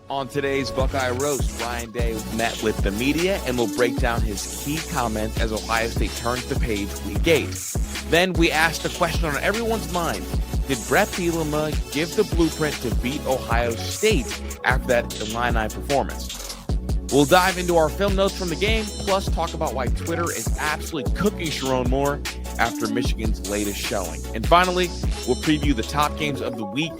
On today's Buckeye Roast, Ryan Day met with the media and will break down his key comments as Ohio State turns the page week 8. Then we asked a question on everyone's mind. Did Bret Bielema give the blueprint to beat Ohio State after that Illini performance? We'll dive into our film notes from the game, plus talk about why Twitter is absolutely cooking Sherrone more after Michigan's latest showing. And finally, we'll preview the top games of the week,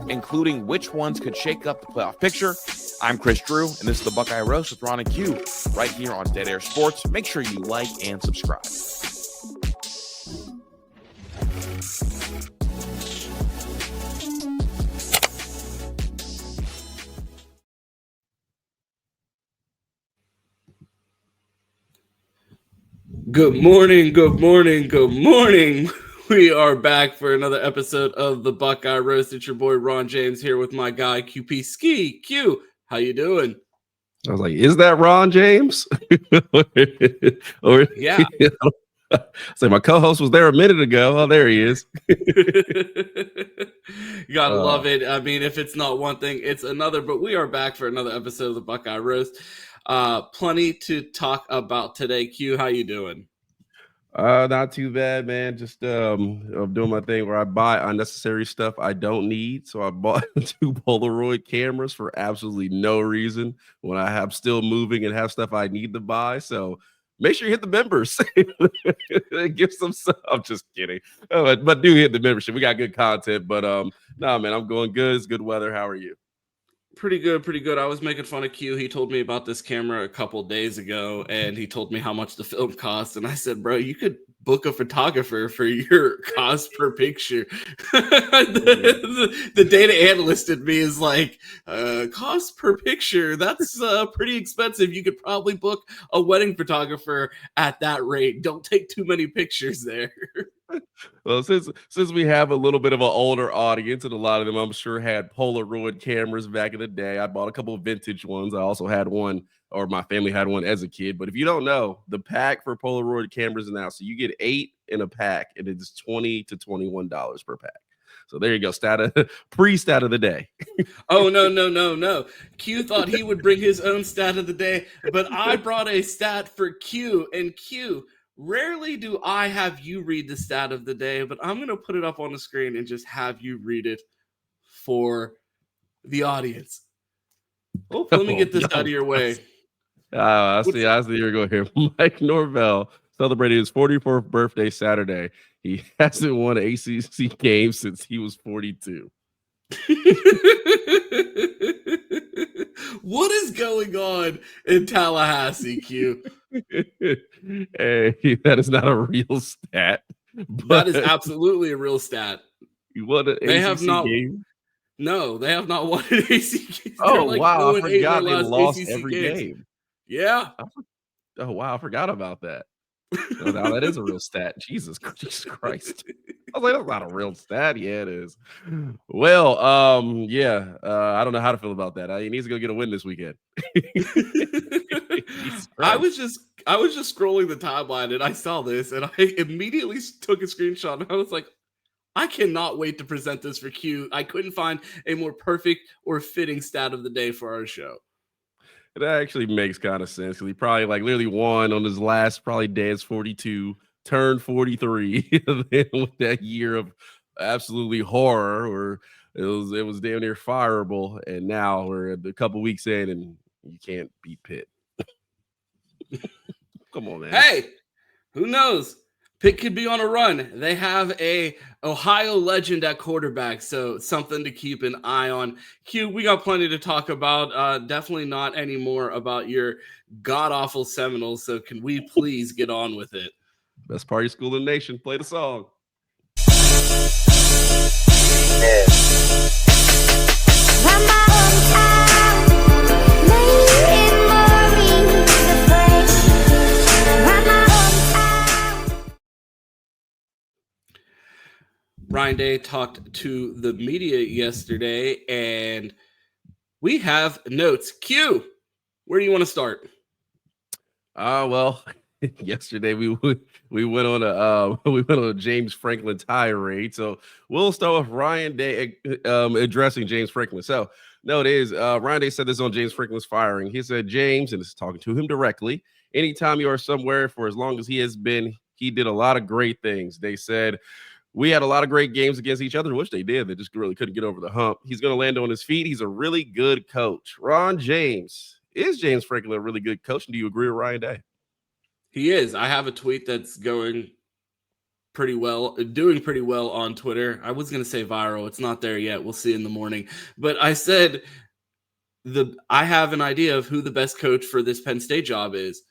including which ones could shake up the playoff picture. I'm Chris Drew, and this is the Buckeye Roast with Ron and Q, right here on Dead Air Sports. Make sure you like and subscribe. Good morning, good morning, good morning. We are back for another episode of the Buckeye Roast. It's your boy Ron James here with my guy QP Ski. Q, how you doing? I was like, is that Ron James? Or yeah. So my co-host was there a minute ago. Oh, there he is. You gotta love it. I mean, if it's not one thing, it's another. But we are back for another episode of the Buckeye Roast. Plenty to talk about today. Q, how you doing? Not too bad, man. Just I'm doing my thing where I buy unnecessary stuff I don't need. So I bought 2 Polaroid cameras for absolutely no reason when I'm still moving and have stuff I need to buy. So make sure you hit the members. Give some stuff. I'm just kidding. But do hit the membership. We got good content. But nah, man, I'm going good. It's good weather. How are you? Pretty good. I was making fun of Q. He told me about this camera a couple days ago, and he told me how much the film cost. And I said, bro, you could book a photographer for your cost per picture. the data analyst in me is like, cost per picture, that's pretty expensive. You could probably book a wedding photographer at that rate. Don't take too many pictures there. Well, since we have a little bit of an older audience, and a lot of them I'm sure had Polaroid cameras back in the day, I bought a couple of vintage ones. I also had one, or my family had one as a kid. But if you don't know, the pack for Polaroid cameras now, so you get 8 in a pack, and it's $20 to $21 per pack. So there you go, stat of the day. Oh, no. Q thought he would bring his own stat of the day, but I brought a stat for Q, and Q, rarely do I have you read the stat of the day, but I'm going to put it up on the screen and just have you read it for the audience. Oh, let me get this out of your way. I see you're going here. Mike Norvell celebrated his 44th birthday Saturday. He hasn't won an ACC game since he was 42. What is going on in Tallahassee, Q? Hey, that is not a real stat. That is absolutely a real stat. You won an ACC game? No, they have not won an ACC game. Oh, like wow. I forgot they lost every game. Yeah. Oh, wow. I forgot about that. Oh, now that is a real stat. Jesus Christ. I was like, that's not a real stat. Yeah, it is. Well, I don't know how to feel about that. He needs to go get a win this weekend. I was just scrolling the timeline and I saw this and I immediately took a screenshot and I was like, I cannot wait to present this for Q. I couldn't find a more perfect or fitting stat of the day for our show. That actually makes kind of sense because he probably literally won on his last day as 42, turned 43, and then with that year of absolutely horror, or it was damn near fireable, and now we're a couple weeks in and you can't beat Pitt. Come on, man. Hey, who knows? Pitt could be on a run. They have a Ohio legend at quarterback, so something to keep an eye on. Q, we got plenty to talk about. Definitely not anymore about your god-awful Seminoles, so can we please get on with it? Best party school in the nation. Play the song. Ryan Day talked to the media yesterday, and we have notes. Q, where do you want to start? Well, yesterday we went on a James Franklin tirade. So we'll start with Ryan Day addressing James Franklin. So no, it is Ryan Day said this on James Franklin's firing. He said, James, and this is talking to him directly, anytime you are somewhere for as long as he has been, he did a lot of great things. They said we had a lot of great games against each other, which they did. They just really couldn't get over the hump. He's going to land on his feet. He's a really good coach. Ron James, is James Franklin a really good coach? And do you agree with Ryan Day? He is. I have a tweet that's doing pretty well on Twitter. I was going to say viral. It's not there yet. We'll see in the morning. But I said I have an idea of who the best coach for this Penn State job is.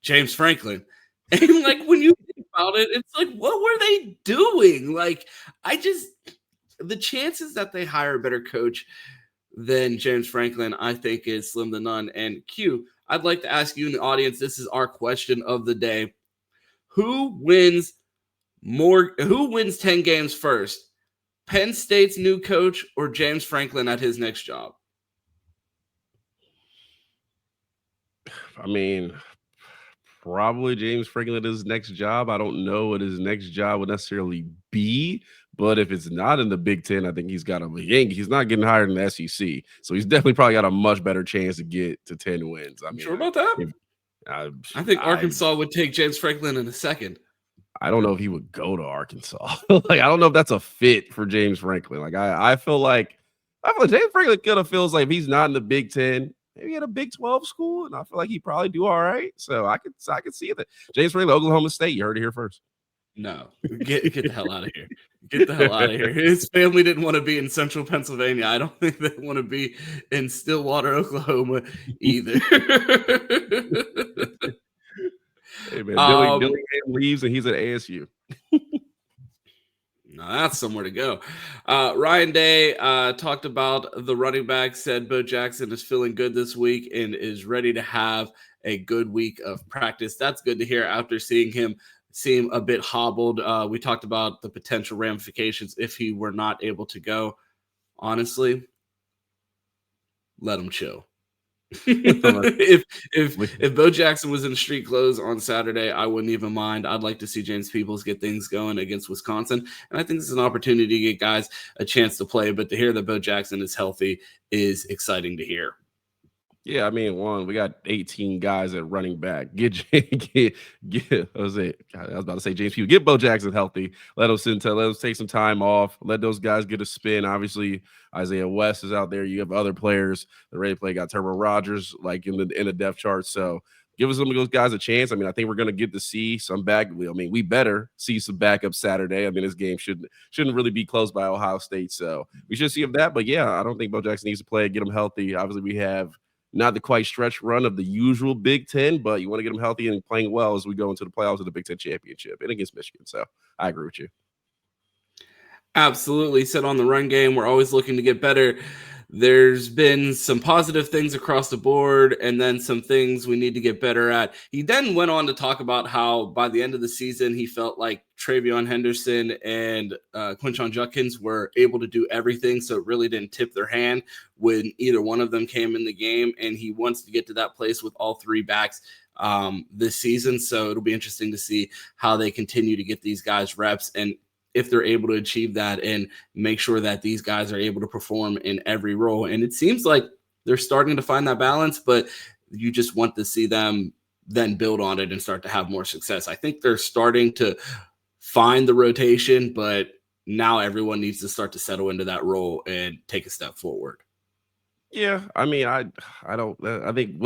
James Franklin. And like when you think about it, it's like, what were they doing? Like, the chances that they hire a better coach than James Franklin, I think, is slim to none. And Q, I'd like to ask you in the audience, this is our question of the day. Who wins 10 games first? Penn State's new coach or James Franklin at his next job? I mean, probably James Franklin at his next job. I don't know what his next job would necessarily be, but if it's not in the Big Ten, I think he's not getting hired in the SEC. So he's definitely probably got a much better chance to get to 10 wins. I mean, sure about that? I think Arkansas would take James Franklin in a second. I don't know if he would go to Arkansas. Like, I don't know if that's a fit for James Franklin. Like, I feel like James Franklin kind of feels like if he's not in the Big Ten, maybe at a Big 12 school, and I feel like he'd probably do all right. So I could see that. James Franklin, Oklahoma State, you heard it here first. No, get the hell out of here. Get the hell out of here. His family didn't want to be in central Pennsylvania. I don't think they want to be in Stillwater, Oklahoma either. Hey, man, Dillingham leaves and he's at ASU. No, that's somewhere to go. Ryan Day talked about the running back, said Bo Jackson is feeling good this week and is ready to have a good week of practice. That's good to hear after seeing him seem a bit hobbled. We talked about the potential ramifications if he were not able to go. Honestly, let him chill. if Bo Jackson was in street clothes on Saturday, I wouldn't even mind. I'd like to see James Peoples get things going against Wisconsin, and I think this is an opportunity to get guys a chance to play. But to hear that Bo Jackson is healthy is exciting to hear. Yeah, I mean, we got 18 guys at running back. I was about to say James Peoples. Get Bo Jackson healthy. Let him take some time off. Let those guys get a spin. Obviously, Isaiah West is out there. You have other players that ready to play. Got Trevor Rogers like in the depth chart. So give some of those guys a chance. I mean, I think we're going to get to see some we better see some backup Saturday. I mean, this game shouldn't really be close by Ohio State. So we should see that. But yeah, I don't think Bo Jackson needs to play. Get him healthy. Obviously, we have not the quite stretch run of the usual Big Ten, but you want to get them healthy and playing well as we go into the playoffs of the Big Ten championship and against Michigan. So I agree with you. Absolutely. Said on the run game, we're always looking to get better. There's been some positive things across the board and then some things we need to get better at. He then went on to talk about how by the end of the season, he felt like Travion Henderson and Quinshon Judkins were able to do everything. So it really didn't tip their hand when either one of them came in the game. And he wants to get to that place with all three backs this season. So it'll be interesting to see how they continue to get these guys reps and if they're able to achieve that and make sure that these guys are able to perform in every role. And it seems like they're starting to find that balance, but you just want to see them then build on it and start to have more success. I think they're starting to find the rotation, but now everyone needs to start to settle into that role and take a step forward. Yeah, I mean, I think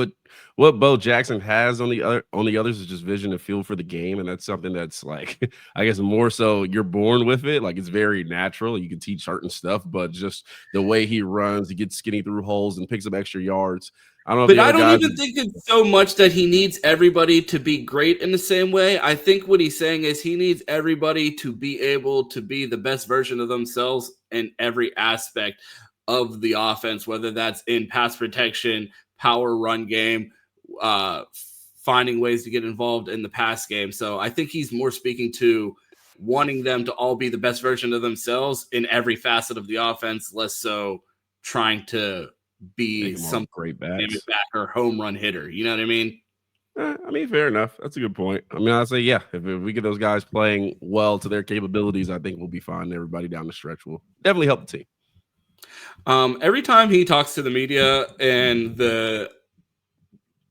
what Bo Jackson has on the others is just vision and feel for the game, and that's something that's like I guess more so you're born with it. Like it's very natural. You can teach certain stuff, but just the way he runs, he gets skinny through holes and picks up extra yards. I don't even think it's so much that he needs everybody to be great in the same way. I think what he's saying is he needs everybody to be able to be the best version of themselves in every aspect of the offense, whether that's in pass protection, power run game, finding ways to get involved in the pass game. So I think he's more speaking to wanting them to all be the best version of themselves in every facet of the offense, less so trying to be some great back or home run hitter. You know what I mean? I mean, fair enough. That's a good point. I mean, I'd say, yeah, if we get those guys playing well to their capabilities, I think we'll be fine. Everybody down the stretch will definitely help the team. Every time he talks to the media and the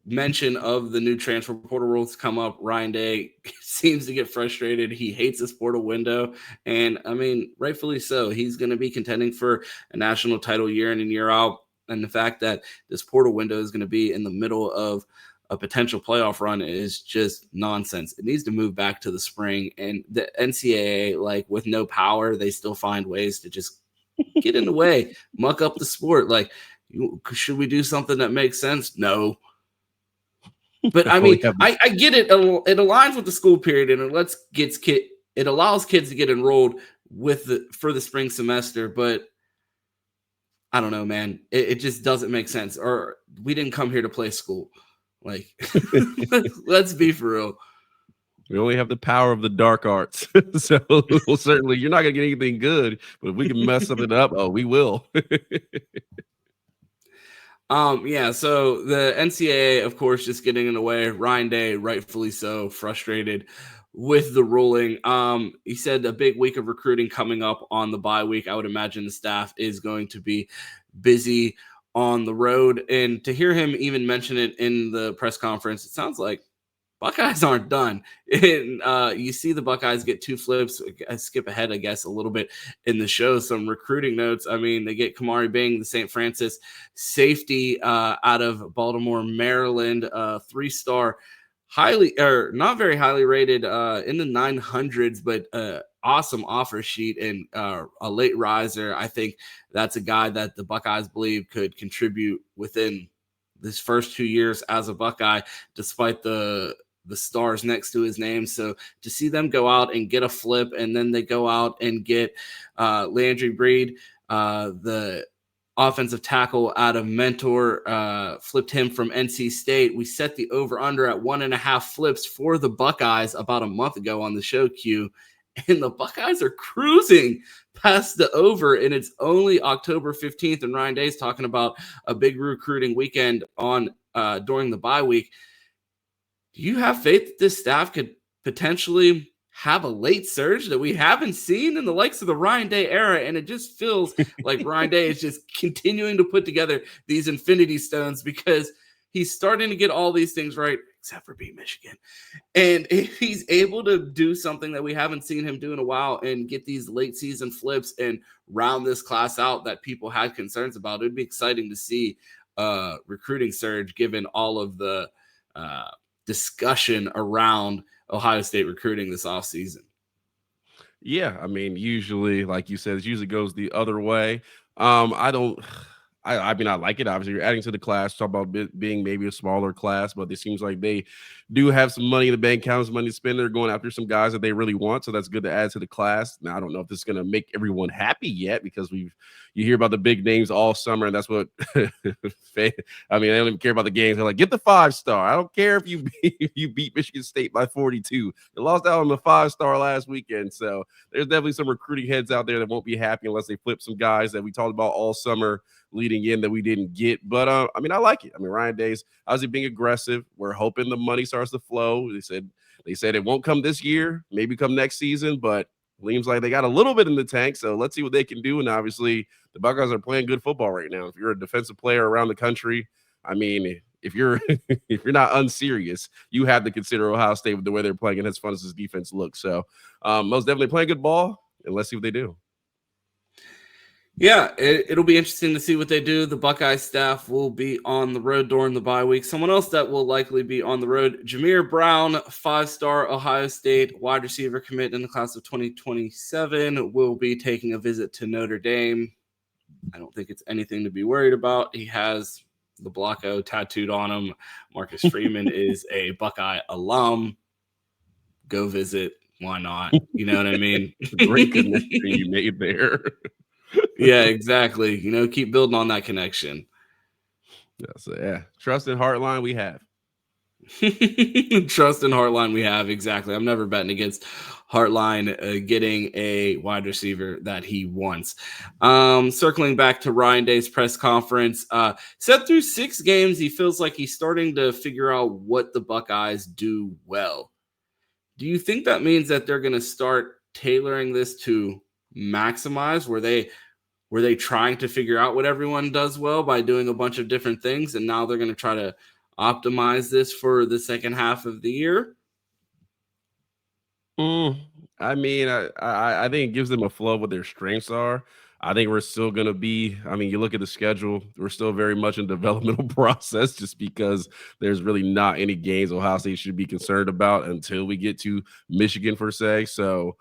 mention of the new transfer portal rules come up, Ryan Day seems to get frustrated. He hates this portal window. And I mean, rightfully so. He's going to be contending for a national title year in and year out. And the fact that this portal window is going to be in the middle of a potential playoff run is just nonsense. It needs to move back to the spring. And the NCAA, like with no power, they still find ways to just get in the way, muck up the sport. Like, should we do something that makes sense? No. But I mean, I get it. It aligns with the school period, and it allows kids to get enrolled for the spring semester. But I don't know, man. It just doesn't make sense. Or we didn't come here to play school. Like, let's be for real. We only have the power of the dark arts. So certainly you're not going to get anything good, but if we can mess something up, we will. Yeah, so the NCAA, of course, just getting in the way. Ryan Day, rightfully so, frustrated with the ruling. He said a big week of recruiting coming up on the bye week. I would imagine the staff is going to be busy on the road. And to hear him even mention it in the press conference, it sounds like Buckeyes aren't done. And you see the Buckeyes get 2 flips. I skip ahead, I guess, a little bit in the show. Some recruiting notes. I mean, they get Kamari Bing, the St. Francis safety out of Baltimore, Maryland, 3-star, not very highly rated in the 900s, but awesome offer sheet and a late riser. I think that's a guy that the Buckeyes believe could contribute within this first 2 years as a Buckeye, despite the stars next to his name. So to see them go out and get a flip, and then they go out and get Landry Breed, the offensive tackle out of Mentor, flipped him from NC State. We set the over-under at 1.5 flips for the Buckeyes about a month ago on the show Q, and the Buckeyes are cruising past the over, and it's only October 15th, and Ryan Day's talking about a big recruiting weekend on during the bye week. Do you have faith that this staff could potentially have a late surge that we haven't seen in the likes of the Ryan Day era? And it just feels like Ryan Day is just continuing to put together these infinity stones, because he's starting to get all these things right, except for beat Michigan. And if he's able to do something that we haven't seen him do in a while and get these late season flips and round this class out that people had concerns about, it'd be exciting to see recruiting surge given all of the discussion around Ohio State recruiting this offseason. Yeah, I mean, usually, like you said, it usually goes the other way. I mean, I like it. Obviously, you're adding to the class. Talk about being maybe a smaller class, but it seems like they do have some money in the bank account, some money to spend. They're going after some guys that they really want, so that's good to add to the class. Now, I don't know if this is going to make everyone happy yet, because you hear about the big names all summer, and that's what I mean. They don't even care about the games. They're like, get the 5-star. I don't care if you beat Michigan State by 42. They lost out on the 5-star last weekend, so there's definitely some recruiting heads out there that won't be happy unless they flip some guys that we talked about all summer leading in that we didn't get. But I mean, I like it. I mean, Ryan Day's obviously being aggressive. We're hoping the money starts to flow. They said it won't come this year, maybe come next season, but seems like they got a little bit in the tank. So let's see what they can do. And obviously the Buckeyes are playing good football right now. If you're a defensive player around the country, I mean, if you're not unserious, you have to consider Ohio State with the way they're playing and as fun as this defense looks. So most definitely playing good ball, and let's see what they do. Yeah, it'll be interesting to see what they do. The Buckeye staff will be on the road during the bye week. Someone else that will likely be on the road, Jameer Brown, 5-star Ohio State wide receiver commit in the class of 2027, will be taking a visit to Notre Dame. I don't think it's anything to be worried about. He has the Block O tattooed on him. Marcus Freeman is a Buckeye alum. Go visit. Why not? You know what I mean? Great connection you made there. Yeah, exactly. Keep building on that connection. Yeah, so trust and Heartline we have. Trust in Hartline we have, exactly. I'm never betting against Hartline getting a wide receiver that he wants. Circling back to Ryan Day's press conference, said through 6 games, he feels like he's starting to figure out what the Buckeyes do well. Do you think that means that they're going to start tailoring this to maximize? Were they trying to figure out what everyone does well by doing a bunch of different things, and now they're going to try to optimize this for the second half of the year? I mean, I think it gives them a flow of what their strengths are. I think we're still going to be, I mean, you look at the schedule, we're still very much in developmental process just because there's really not any games Ohio State should be concerned about until we get to Michigan, per se. So,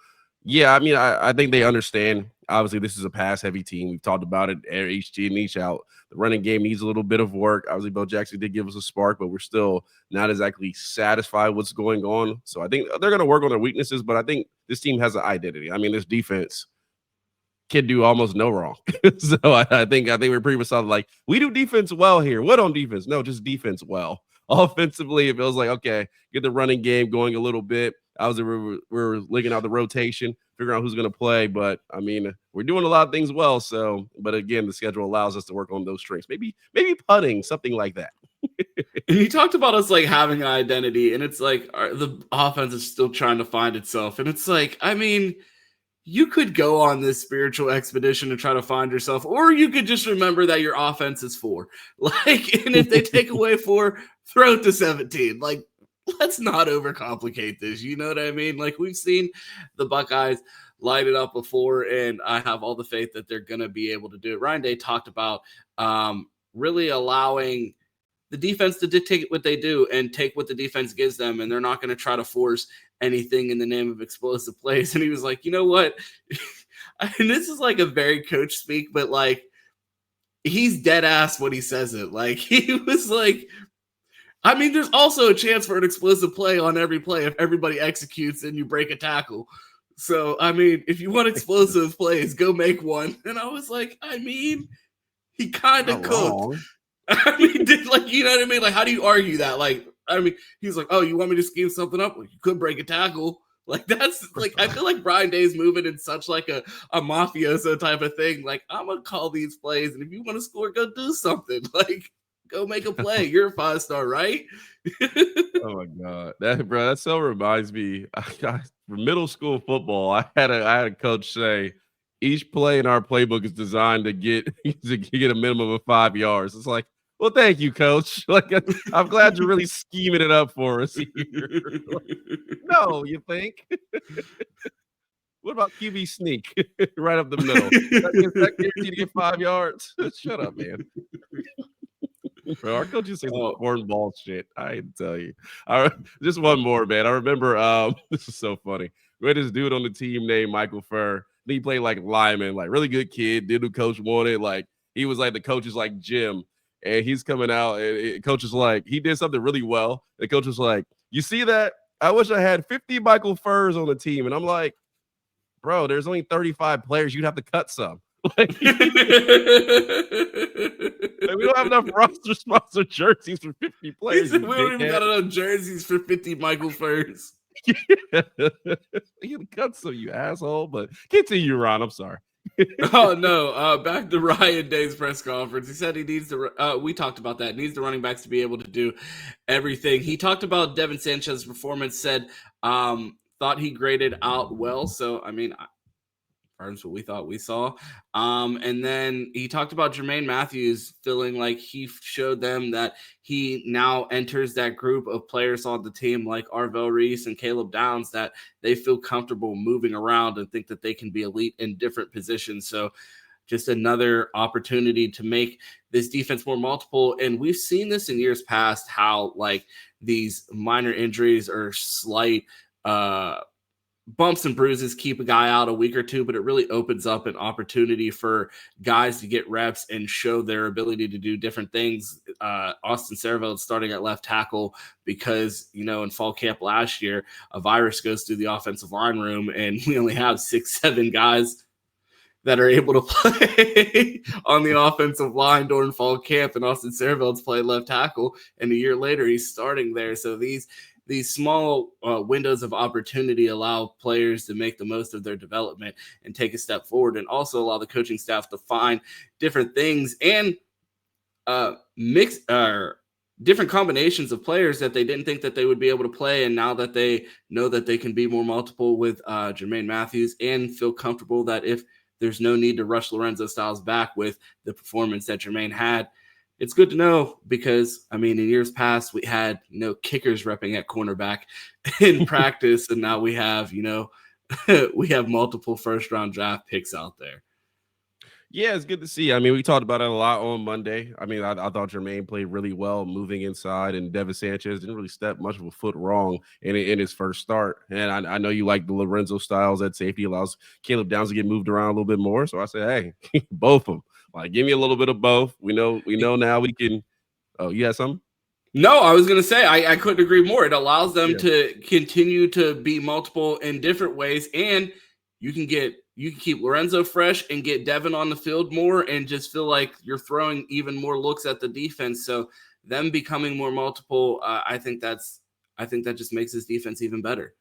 yeah, I mean, I think they understand. Obviously, this is a pass-heavy team. We've talked about it each in, each out. The running game needs a little bit of work. Obviously, Bo Jackson did give us a spark, but we're still not exactly satisfied with what's going on. So I think they're going to work on their weaknesses, but I think this team has an identity. I mean, this defense can do almost no wrong. So I think we're pretty much solid. Like, we do defense well here. What on defense? No, just defense well. Offensively, it feels like, okay, get the running game going a little bit. Obviously, we're linking out the rotation, figuring out who's going to play. But, I mean, we're doing a lot of things well. So, but again, the schedule allows us to work on those strengths. Maybe putting, something like that. And he talked about us like having an identity, and it's like the offense is still trying to find itself. And it's like, I mean, you could go on this spiritual expedition to try to find yourself, or you could just remember that your offense is 4. Like, and if they take away 4, throw it to 17. Like, let's not overcomplicate this. You know what I mean? Like, we've seen the Buckeyes light it up before, and I have all the faith that they're going to be able to do it. Ryan Day talked about really allowing the defense to dictate what they do and take what the defense gives them, and they're not going to try to force anything in the name of explosive plays. And he was like, you know what? And this is like a very coach speak, but like, he's dead ass when he says it. Like, he was like, I mean, there's also a chance for an explosive play on every play if everybody executes and you break a tackle. So, I mean, if you want explosive plays, go make one. And I was like, I mean, he kind of cooked. I mean, like, you know what I mean? Like, how do you argue that? Like, I mean, he's like, oh, you want me to scheme something up? Well, you could break a tackle. Like, that's like, I feel like Brian Day's moving in such like a mafioso type of thing. Like, I'm going to call these plays, and if you want to score, go do something. Like, go make a play. You're a 5-star, right? Oh my God, that so reminds me. For middle school football, I had a coach say each play in our playbook is designed to get a minimum of 5 yards. It's like, well, thank you, coach. Like, I'm glad you're really scheming it up for us here. Like, no, you think? What about QB sneak right up the middle? That guaranteed to get 5 yards? Shut up, man. Bro, our coaches say some cornball shit. I tell you. Just one more, man. I remember this is so funny. We had this dude on the team named Michael Furr. He played like lineman, like really good kid, did what coach wanted. Like, he was like the coach's like gym. And he's coming out, and coach is like, he did something really well. The coach was like, you see that? I wish I had 50 Michael Furrs on the team. And I'm like, bro, there's only 35 players. You'd have to cut some. Like, we don't have enough roster sponsor jerseys for 50 players. We don't even got enough jerseys for 50 Michael Furrs. You cut some, you asshole. But continue, Ron. I'm sorry. Oh no! Back to Ryan Day's press conference. He said he needs to. We talked about that. Needs the running backs to be able to do everything. He talked about Devin Sanchez's performance. Said thought he graded out well. So I mean, what we thought we saw. And then he talked about Jermaine Matthews feeling like he showed them that he now enters that group of players on the team like Arvell Reese and Caleb Downs that they feel comfortable moving around and think that they can be elite in different positions. So just another opportunity to make this defense more multiple. And we've seen this in years past, how like these minor injuries or slight bumps and bruises keep a guy out a week or two, but it really opens up an opportunity for guys to get reps and show their ability to do different things. Austin Serveld starting at left tackle because, you know, in fall camp last year, a virus goes through the offensive line room and we only have 6-7 guys that are able to play on the offensive line during fall camp, and Austin Saarveld's played left tackle, and a year later he's starting there. So these small windows of opportunity allow players to make the most of their development and take a step forward, and also allow the coaching staff to find different things and mix different combinations of players that they didn't think that they would be able to play. And now that they know that they can be more multiple with Jermaine Matthews, and feel comfortable that if there's no need to rush Lorenzo Styles back with the performance that Jermaine had, it's good to know, because, I mean, in years past, we had, kickers repping at cornerback in practice, and now we have, we have multiple first-round draft picks out there. Yeah, it's good to see. I mean, we talked about it a lot on Monday. I mean, I thought Jermaine played really well moving inside, and Devin Sanchez didn't really step much of a foot wrong in his first start. And I know you like the Lorenzo Styles at safety, allows Caleb Downs to get moved around a little bit more. So I said, hey, both of them. Like, give me a little bit of both. We know now we can. Oh, you had something? No, I was going to say, I couldn't agree more. It allows them to continue to be multiple in different ways, and you can keep Lorenzo fresh and get Devin on the field more, and just feel like you're throwing even more looks at the defense. So them becoming more multiple, I think that just makes this defense even better.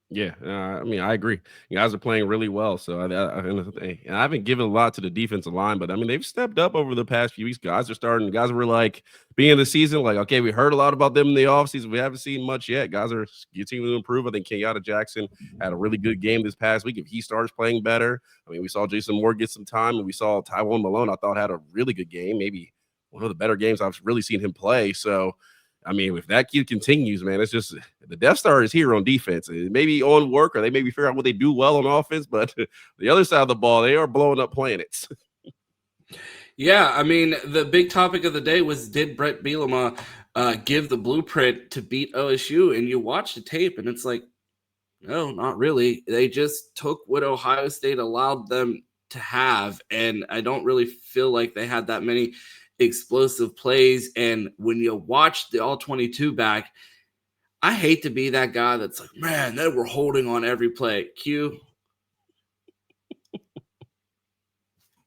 Yeah, I mean, I agree. You guys are playing really well. So and I haven't given a lot to the defensive line, but I mean, they've stepped up over the past few weeks. Guys were like, beginning of the season, like, okay, we heard a lot about them in the offseason. We haven't seen much yet. Guys are continuing to improve. I think Kenyatta Jackson had a really good game this past week. If he starts playing better, I mean, we saw Jason Moore get some time, and we saw Tywon Malone, I thought, had a really good game, maybe one of the better games I've really seen him play. So, I mean, if that kid continues, man, it's just the Death Star is here on defense. It may be on work, or they maybe figure out what they do well on offense, but the other side of the ball, they are blowing up planets. Yeah, I mean, the big topic of the day was, did Bret Bielema give the blueprint to beat OSU? And you watch the tape, and it's like, no, not really. They just took what Ohio State allowed them to have, and I don't really feel like they had that many explosive plays. And when you watch the all-22 back, I hate to be that guy that's like, man, they were holding on every play. Q.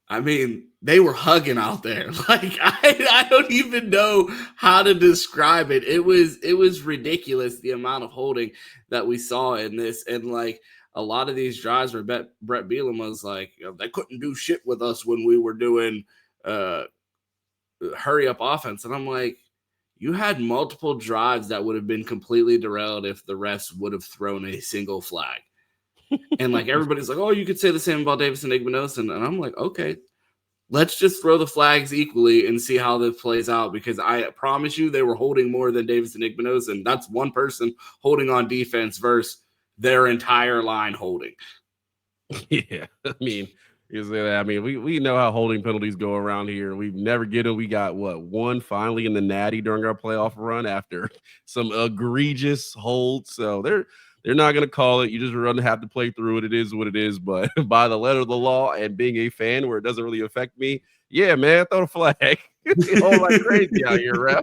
I mean, they were hugging out there. Like, I don't even know how to describe it. It was ridiculous, the amount of holding that we saw in this. And like, a lot of these drives where Bret Bielema was like, they couldn't do shit with us when we were doing hurry up offense. And I'm like, you had multiple drives that would have been completely derailed if the refs would have thrown a single flag. And like, everybody's like, oh, you could say the same about Davis and Igbenogson. And I'm like, okay, let's just throw the flags equally and see how this plays out, because I promise you they were holding more than Davis and Igbenogson. That's one person holding on defense versus their entire line holding. Yeah, I mean, we know how holding penalties go around here. We've never get them. We got one finally in the Natty during our playoff run after some egregious holds. So they're not going to call it. You just run to have to play through it. It is what it is. But by the letter of the law, and being a fan where it doesn't really affect me, yeah, man, throw the flag. Hold like crazy out here, ref.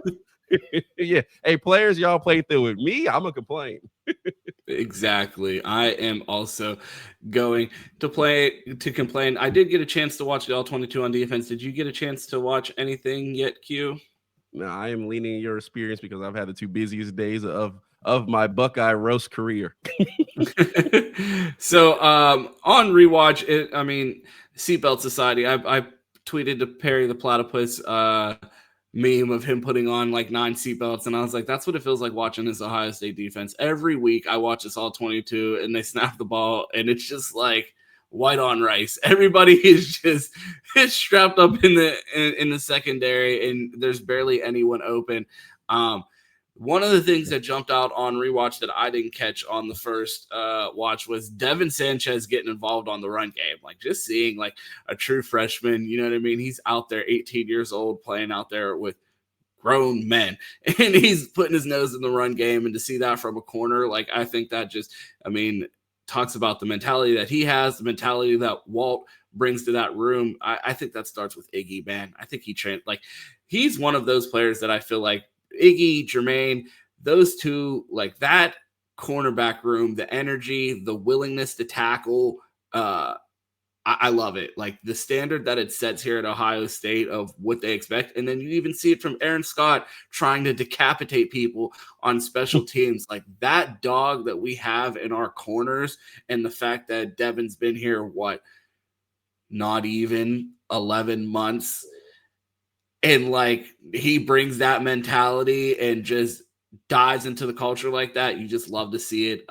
Yeah. Hey, players, y'all play through it. Me, I'm going to complain. Exactly. I am also going to complain. I did get a chance to watch the all-22 on defense. Did you get a chance to watch anything yet, Q? No, I am leaning your experience because I've had the two busiest days of my Buckeye Roast career. So on rewatch, Seatbelt Society, I tweeted to Perry the Platypus meme of him putting on like 9 seatbelts, and I was like, that's what it feels like watching this Ohio State defense. Every week I watch this all 22 and they snap the ball, and it's just like white on rice. Everybody is just strapped up in the secondary, and there's barely anyone open. One of the things that jumped out on rewatch that I didn't catch on the first watch was Devin Sanchez getting involved on the run game. Like, just seeing like a true freshman, you know what I mean? He's out there 18 years old playing out there with grown men, and he's putting his nose in the run game. And to see that from a corner, like, I think that just, talks about the mentality that he has, the mentality that Walt brings to that room. I think that starts with Iggy, man. I think he's one of those players that I feel like Iggy, Jermaine, those two, like that cornerback room, the energy, the willingness to tackle, I love it. Like the standard that it sets here at Ohio State of what they expect. And then you even see it from Aaron Scott trying to decapitate people on special teams. Like that dog that we have in our corners, and the fact that Devin's been here, not even 11 months. And like he brings that mentality and just dives into the culture like that. You just love to see it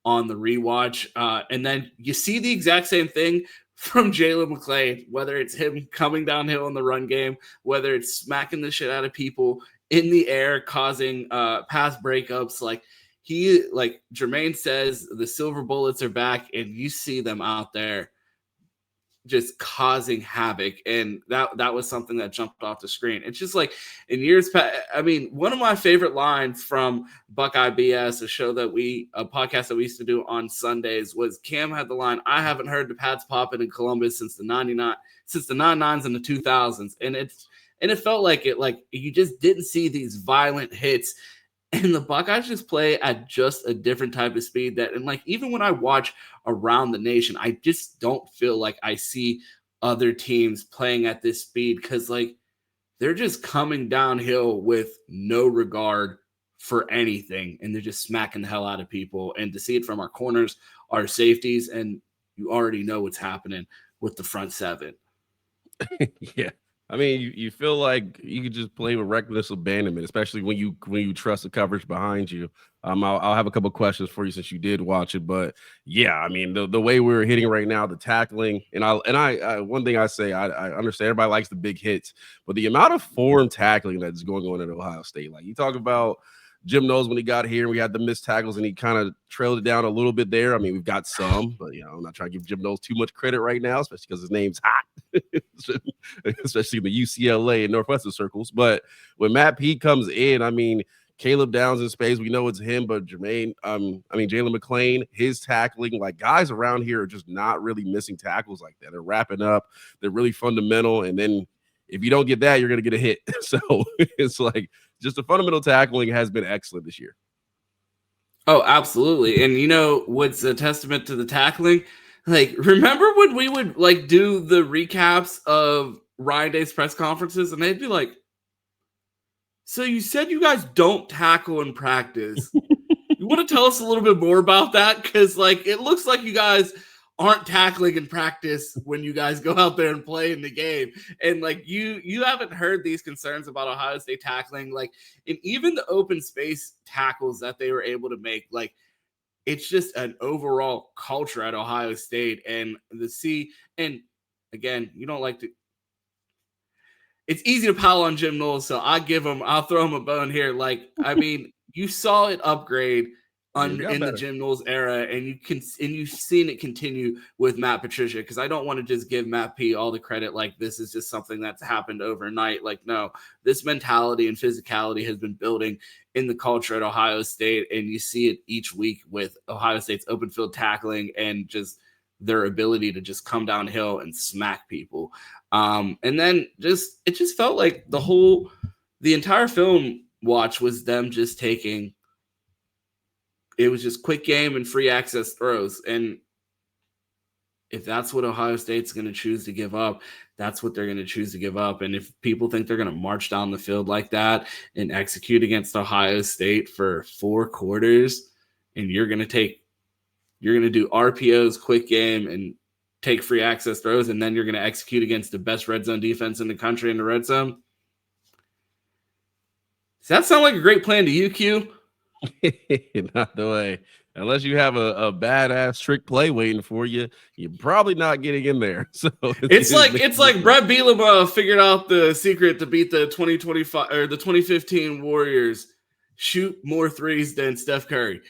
on the rewatch. And then you see the exact same thing from Jalen McClain, whether it's him coming downhill in the run game, whether it's smacking the shit out of people in the air, causing pass breakups. Like Jermaine says, the silver bullets are back, and you see them out there just causing havoc. And that was something that jumped off the screen. It's just like in years past, I mean, one of my favorite lines from Buckeye BS, a podcast that we used to do on Sundays, was Cam had the line, "I haven't heard the pads popping in Columbus since the 99s and the 2000s." And it felt like you just didn't see these violent hits. And the Buckeyes just play at just a different type of speed and like, even when I watch around the nation, I just don't feel like I see other teams playing at this speed, because like they're just coming downhill with no regard for anything, and they're just smacking the hell out of people. And to see it from our corners, our safeties, and you already know what's happening with the front seven. Yeah. I mean, you feel like you could just play with reckless abandonment, especially when you trust the coverage behind you. I'll have a couple questions for you since you did watch it, but yeah, I mean the way we're hitting right now, the tackling, and I one thing I say, I understand everybody likes the big hits, but the amount of form tackling that's going on at Ohio State, like you talk about. Jim knows when he got here, we had the missed tackles, and he kind of trailed it down a little bit there. I mean, we've got some, but I'm not trying to give Jim Knowles too much credit right now, especially because his name's hot, especially in the UCLA and Northwestern circles. But when Matt Pete comes in, I mean, Caleb Downs in space, we know it's him, but Jalen McClain, his tackling, like guys around here are just not really missing tackles like that. They're wrapping up, they're really fundamental, and then if you don't get that, you're going to get a hit. So it's like just the fundamental tackling has been excellent this year. Oh, absolutely. And what's a testament to the tackling? Like, remember when we would like do the recaps of Ryan Day's press conferences, and they'd be like, "So you said you guys don't tackle in practice. You want to tell us a little bit more about that? Because like it looks like you guys aren't tackling in practice when you guys go out there and play in the game." And like you haven't heard these concerns about Ohio State tackling, like, and even the open space tackles that they were able to make, like it's just an overall culture at Ohio State. And and again, you don't like to, it's easy to pile on Jim Knowles, so I'll throw him a bone here. Like, I mean, you saw it upgrade in the Jim Knowles era, and you've seen it continue with Matt Patricia, because I don't want to just give Matt P all the credit like this is just something that's happened overnight. Like, no, this mentality and physicality has been building in the culture at Ohio State, and you see it each week with Ohio State's open field tackling and just their ability to just come downhill and smack people. And then it just felt like the entire film watch was them just taking, it was just quick game and free access throws. And if that's what Ohio State's going to choose to give up, that's what they're going to choose to give up. And if people think they're going to march down the field like that and execute against Ohio State for 4 quarters, and you're going to do RPOs, quick game, and take free access throws, and then you're going to execute against the best red zone defense in the country in the red zone. Does that sound like a great plan to you, Q? Not the way. Unless you have a badass trick play waiting for you, you're probably not getting in there. So it's like Bret Bielema figured out the secret to beat the 2025 or the 2015 Warriors: shoot more threes than Steph Curry.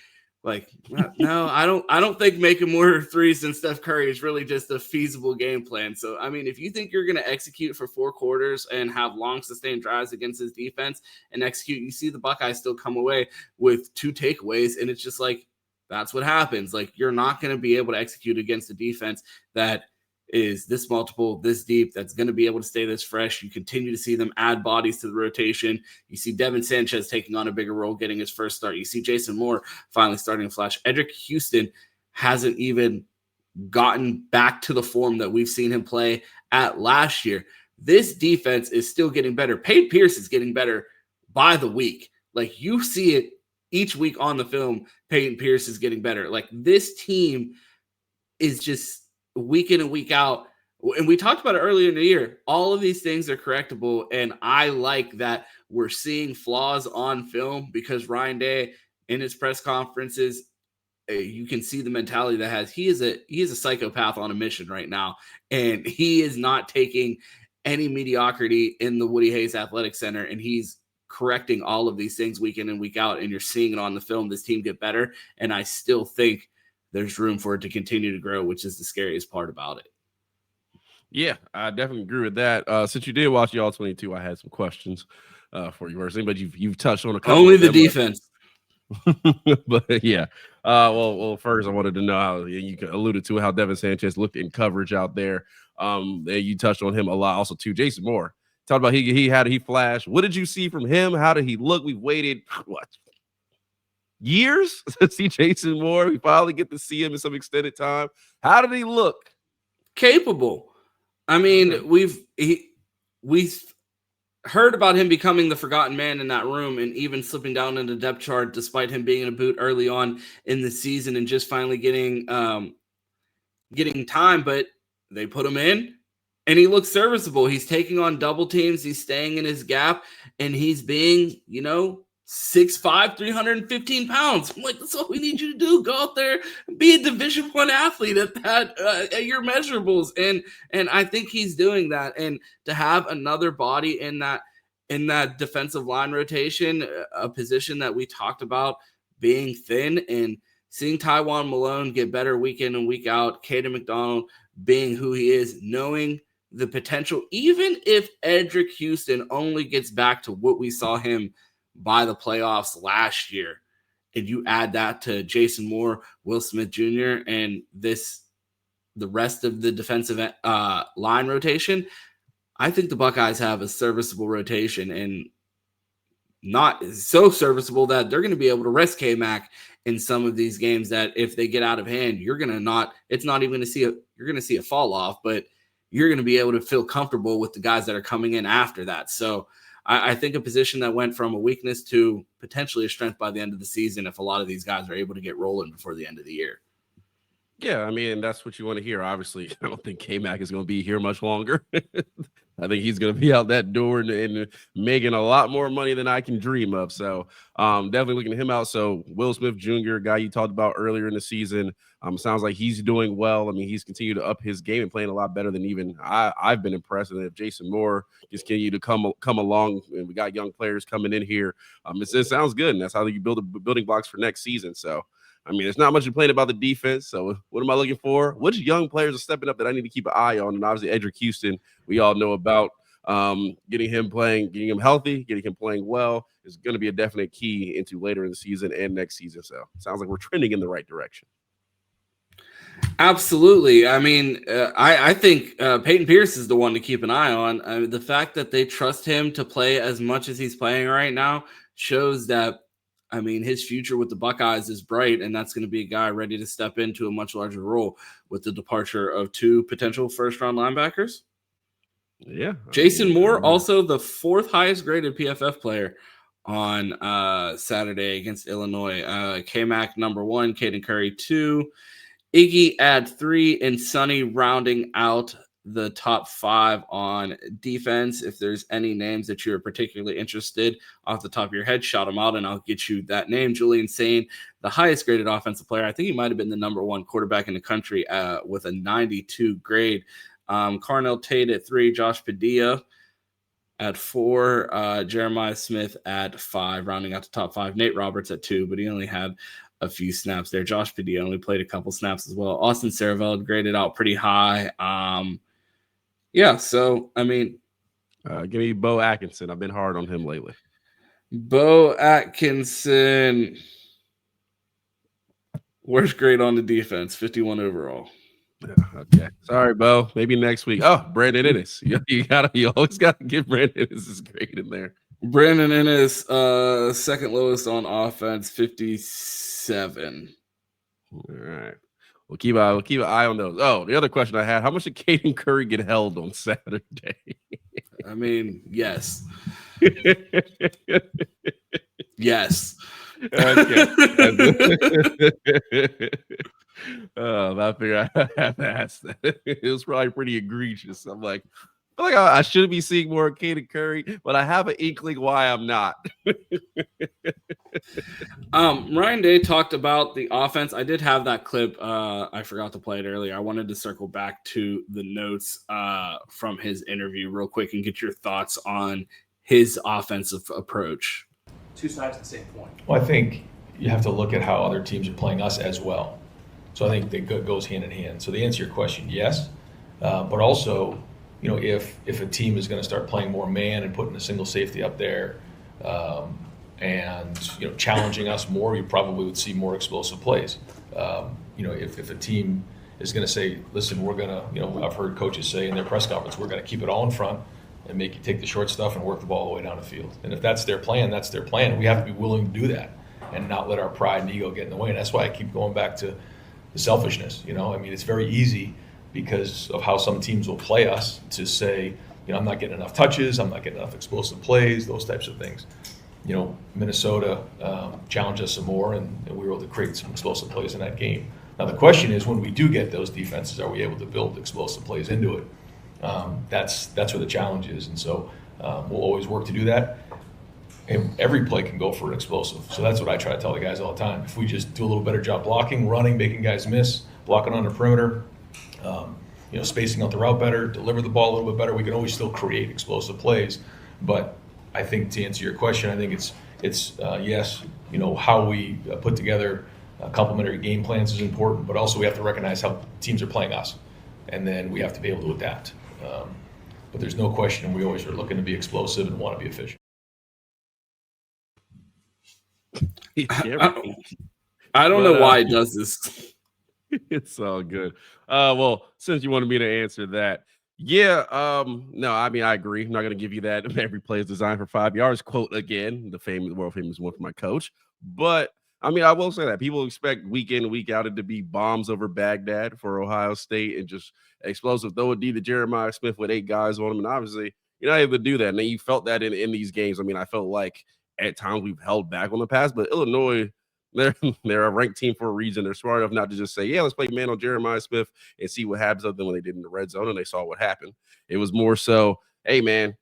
Like, no, I don't think making more threes than Steph Curry is really just a feasible game plan. So, I mean, if you think you're going to execute for 4 quarters and have long sustained drives against his defense and execute, you see the Buckeyes still come away with 2 takeaways. And it's just like, that's what happens. Like, you're not going to be able to execute against a defense that is this multiple, this deep, that's going to be able to stay this fresh. You continue to see them add bodies to the rotation. You see Devin Sanchez taking on a bigger role, getting his first start. You see Jason Moore finally starting to flash. Edric Houston hasn't even gotten back to the form that we've seen him play at last year. This defense is still getting better. Peyton Pierce is getting better by the week. Like, you see it each week on the film. Peyton Pierce is getting better. Like, this team is just week in and week out. And we talked about it earlier in the year. All of these things are correctable. And I like that we're seeing flaws on film, because Ryan Day in his press conferences, you can see the mentality that has. He is a psychopath on a mission right now. And he is not taking any mediocrity in the Woody Hayes Athletic Center. And he's correcting all of these things week in and week out. And you're seeing it on the film, this team get better. And I still think there's room for it to continue to grow, which is the scariest part about it. Yeah, I definitely agree with that. Since you did watch the All-22, I had some questions for you, personally, but you've touched on a couple. Only the defense. But yeah, well, first I wanted to know how you alluded to how Devin Sanchez looked in coverage out there. You touched on him a lot, also too. Jason Moore talked about he flashed. What did you see from him? How did he look? We waited years to see Jason Moore. We finally get to see him in some extended time. How did he look? Capable. I mean, we've heard about him becoming the forgotten man in that room and even slipping down in the depth chart, despite him being in a boot early on in the season and just finally getting time. But they put him in, and he looks serviceable. He's taking on double teams. He's staying in his gap, and he's being, 6'5", 315 pounds. I'm like, that's what we need you to do. Go out there and be a Division I athlete at your measurables. And I think he's doing that. And to have another body in that defensive line rotation, a position that we talked about being thin, and seeing Tywon Malone get better week in and week out, Caden McDonald being who he is, knowing the potential, even if Edric Houston only gets back to what we saw him by the playoffs last year, and you add that to Jason Moore, Will Smith Jr., and the rest of the defensive line rotation, I think the Buckeyes have a serviceable rotation, and not so serviceable that they're going to be able to rest K-Mac in some of these games that if they get out of hand, you're going to see a fall off, but you're going to be able to feel comfortable with the guys that are coming in after that. So I think a position that went from a weakness to potentially a strength by the end of the season, if a lot of these guys are able to get rolling before the end of the year. Yeah, I mean, that's what you want to hear. Obviously, I don't think K-Mac is going to be here much longer. I think he's going to be out that door and making a lot more money than I can dream of. So definitely looking at him out. So Will Smith Jr., guy you talked about earlier in the season, sounds like he's doing well. I mean, he's continued to up his game and playing a lot better than even I've been impressed. And if Jason Moore just continue to come along, and we got young players coming in here, it sounds good. And that's how you build the building blocks for next season. So, I mean, there's not much to complain about the defense. So what am I looking for? Which young players are stepping up that I need to keep an eye on? And obviously, Edric Houston, we all know about getting him healthy, getting him playing well is going to be a definite key into later in the season and next season. So it sounds like we're trending in the right direction. Absolutely. I mean, I think Peyton Pierce is the one to keep an eye on. The fact that they trust him to play as much as he's playing right now shows that, I mean, his future with the Buckeyes is bright, and that's going to be a guy ready to step into a much larger role with the departure of two potential first-round linebackers. Yeah. Jason Moore, also the fourth highest graded PFF player on Saturday against Illinois. K-Mac number 1, Caden Curry 2, Iggy at 3, and Sonny rounding out the top 5 on defense. If there's any names that you're particularly interested off the top of your head, shout them out and I'll get you that name. Julian Sain, the highest graded offensive player. I think he might have been the number 1 quarterback in the country with a 92 grade. Carnell Tate at 3, Josh Padilla at 4, Jeremiah Smith at 5, rounding out the top 5. Nate Roberts at 2, but he only had a few snaps there. Josh Padilla only played a couple snaps as well. Austin Saraveld graded out pretty high. Yeah, so, I mean. Give me Bo Atkinson. I've been hard on him lately. Bo Atkinson. Worst grade on the defense, 51 overall. Yeah, okay. Sorry, Bo. Maybe next week. Oh, Brandon Ennis. You always got to give Brandon Ennis' grade in there. Brandon Ennis, second lowest on offense, 57. All right. We'll keep an eye on those. Oh, the other question I had: how much did Caden Curry get held on Saturday? I mean, yes. Yes. Okay. I figured I have to ask that. It was probably pretty egregious. I'm like, I feel like I should be seeing more Caden Curry, but I have an inkling why I'm not. Ryan Day talked about the offense. I did have that clip. I forgot to play it earlier. I wanted to circle back to the notes from his interview real quick and get your thoughts on his offensive approach. Two sides of the same coin. Well, I think you have to look at how other teams are playing us as well. So I think that goes hand in hand. So to answer your question, yes. But also, if a team is going to start playing more man and putting a single safety up there and challenging us more, you probably would see more explosive plays. If a team is going to say, listen, we're going to, I've heard coaches say in their press conference, we're going to keep it all in front and make you take the short stuff and work the ball all the way down the field. And if that's their plan, that's their plan. We have to be willing to do that and not let our pride and ego get in the way. And that's why I keep going back to the selfishness. It's very easy because of how some teams will play us to say, I'm not getting enough touches, I'm not getting enough explosive plays, those types of things. Minnesota challenged us some more, and we were able to create some explosive plays in that game. Now the question is, when we do get those defenses, are we able to build explosive plays into it? That's where the challenge is, and so we'll always work to do that. And every play can go for an explosive. So that's what I try to tell the guys all the time. If we just do a little better job blocking, running, making guys miss, blocking on the perimeter, spacing out the route better, deliver the ball a little bit better, we can always still create explosive plays. But I think to answer your question, I think it's yes, how we put together complementary game plans is important, but also we have to recognize how teams are playing us, and then we have to be able to adapt. But there's no question we always are looking to be explosive and want to be efficient. I don't know why he does this. It's all good. Well, since you wanted me to answer that, no, I mean, I agree. I'm not going to give you that every play is designed for 5 yards quote again, the world famous one from my coach. But I mean, I will say that people expect week in, week out it to be bombs over Baghdad for Ohio State and just explosive. Throw a D to Jeremiah Smith with 8 guys on him. And obviously, you're not able to do that. And then you felt that in these games. I mean, I felt like at times we've held back on the pass, but Illinois, they're a ranked team for a reason. They're smart enough not to just say, yeah, let's play man on Jeremiah Smith and see what happens, other than when they did in the red zone and they saw what happened. It was more so, hey, man,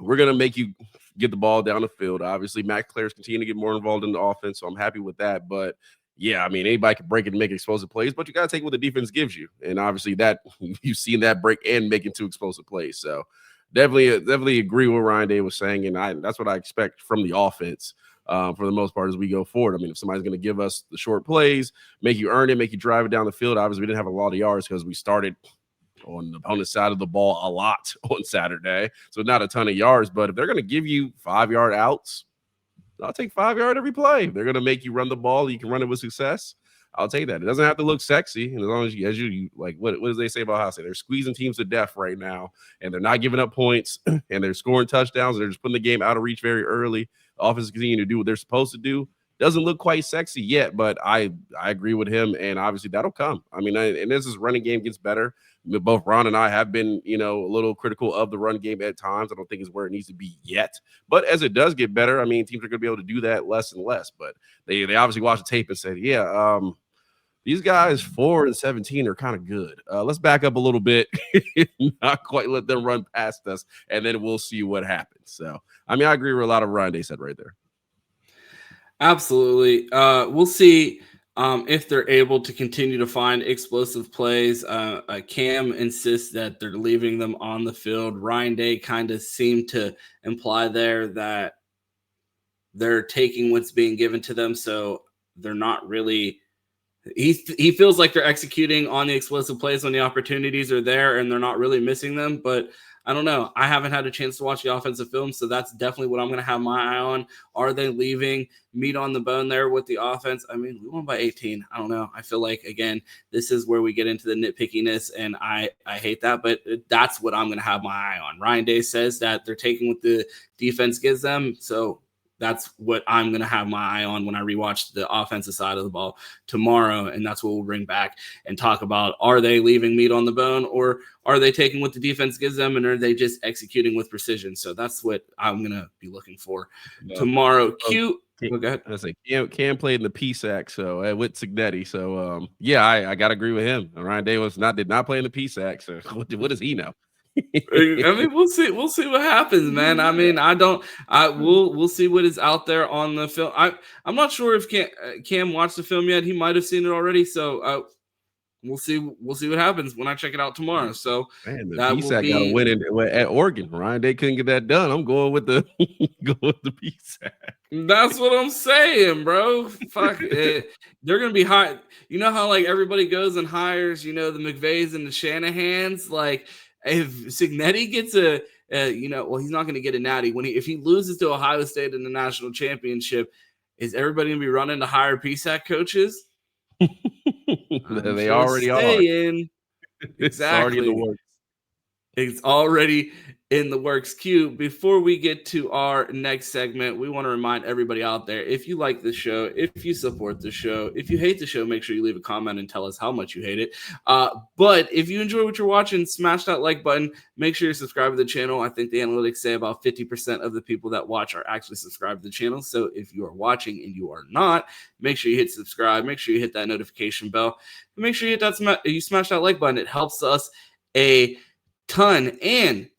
we're going to make you get the ball down the field. Obviously, Matt Claire's continue to get more involved in the offense, so I'm happy with that. But, yeah, I mean, anybody can break it and make explosive plays, but you got to take what the defense gives you. And, obviously, that you've seen that break and make into explosive plays. So, definitely agree with what Ryan Day was saying, and that's what I expect from the offense for the most part as we go forward. I mean, if somebody's going to give us the short plays, make you earn it, make you drive it down the field. Obviously, we didn't have a lot of yards because we started on the opponent's side of the ball a lot on Saturday, so not a ton of yards. But if they're going to give you 5-yard outs, I'll take 5-yard every play. If they're going to make you run the ball, you can run it with success, I'll take that. It doesn't have to look sexy, and as long as you like, what do they say about Ohio State? They're squeezing teams to death right now, and they're not giving up points, and they're scoring touchdowns, and they're just putting the game out of reach very early. The offense is continuing to do what they're supposed to do. Doesn't look quite sexy yet, but I agree with him, and obviously that'll come. I mean, and as this running game gets better, both Ron and I have been, a little critical of the run game at times. I don't think it's where it needs to be yet, but as it does get better, I mean, teams are going to be able to do that less and less. But they obviously watched the tape and said, these guys 4 and 17 are kind of good. Let's back up a little bit, not quite let them run past us, and then we'll see what happens. So, I mean, I agree with a lot of Ryan Day said right there. Absolutely. We'll see if they're able to continue to find explosive plays. Cam insists that they're leaving them on the field. Ryan Day kind of seemed to imply there that they're taking what's being given to them, so they're not really – he feels like they're executing on the explosive plays when the opportunities are there and they're not really missing them. But I don't know. I haven't had a chance to watch the offensive film, so that's definitely what I'm going to have my eye on. Are they leaving meat on the bone there with the offense? I mean, we won by 18. I don't know. I feel like, again, this is where we get into the nitpickiness, and I hate that, but that's what I'm going to have my eye on. Ryan Day says that they're taking what the defense gives them, so that's what I'm going to have my eye on when I rewatch the offensive side of the ball tomorrow. And that's what we'll bring back and talk about. Are they leaving meat on the bone, or are they taking what the defense gives them, and are they just executing with precision? So that's what I'm going to be looking for tomorrow. Q. Go ahead. I say Cam played in the PSAC, so with Signetti. So yeah, I gotta agree with him. Ryan Day did not play in the PSAC. So what does he know? I mean, we'll see what happens, man. I mean, we'll see what is out there on the film. I'm not sure if Cam watched the film yet. He might have seen it already. So we'll see what happens when I check it out tomorrow. So man, the that PSAC got to win at Oregon. Ryan Day couldn't get that done. I'm going with the PSAC. That's what I'm saying, bro. Fuck it. They're gonna be high. You know how like everybody goes and hires, the McVays and the Shanahans. Like if Signetti gets he's not gonna get a natty if he loses to Ohio State in the national championship. Is everybody gonna be running to hire PSAC coaches? They already are. Exactly. It's already in the works. Q, before we get to our next segment, we want to remind everybody out there, if you like the show, if you support the show, if you hate the show, make sure you leave a comment and tell us how much you hate it. But if you enjoy what you're watching, smash that like button. Make sure you subscribe to the channel. I think the analytics say about 50% of the people that watch are actually subscribed to the channel. So if you are watching and you are not, make sure you hit subscribe. Make sure you hit that notification bell. And make sure you smash that like button. It helps us a ton. And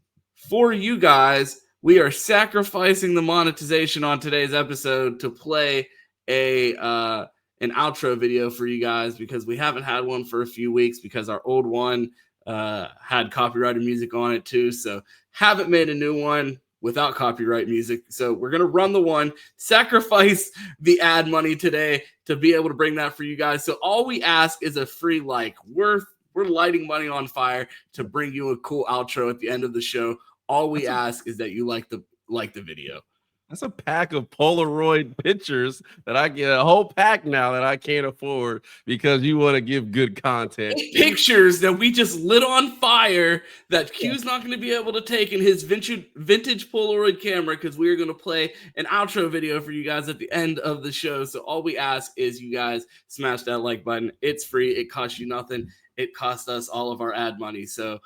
for you guys, we are sacrificing the monetization on today's episode to play an outro video for you guys, because we haven't had one for a few weeks because our old one had copyrighted music on it too. So haven't made a new one without copyright music. So we're going to run the one, sacrifice the ad money today to be able to bring that for you guys. So all we ask is a free like. We're lighting money on fire to bring you a cool outro at the end of the show. All we ask is that you like the video. That's a pack of Polaroid pictures that I get, a whole pack now that I can't afford because you want to give good content. Pictures that we just lit on fire that Q's not going to be able to take in his vintage Polaroid camera, because we are going to play an outro video for you guys at the end of the show. So all we ask is you guys smash that like button. It's free. It costs you nothing. It costs us all of our ad money. So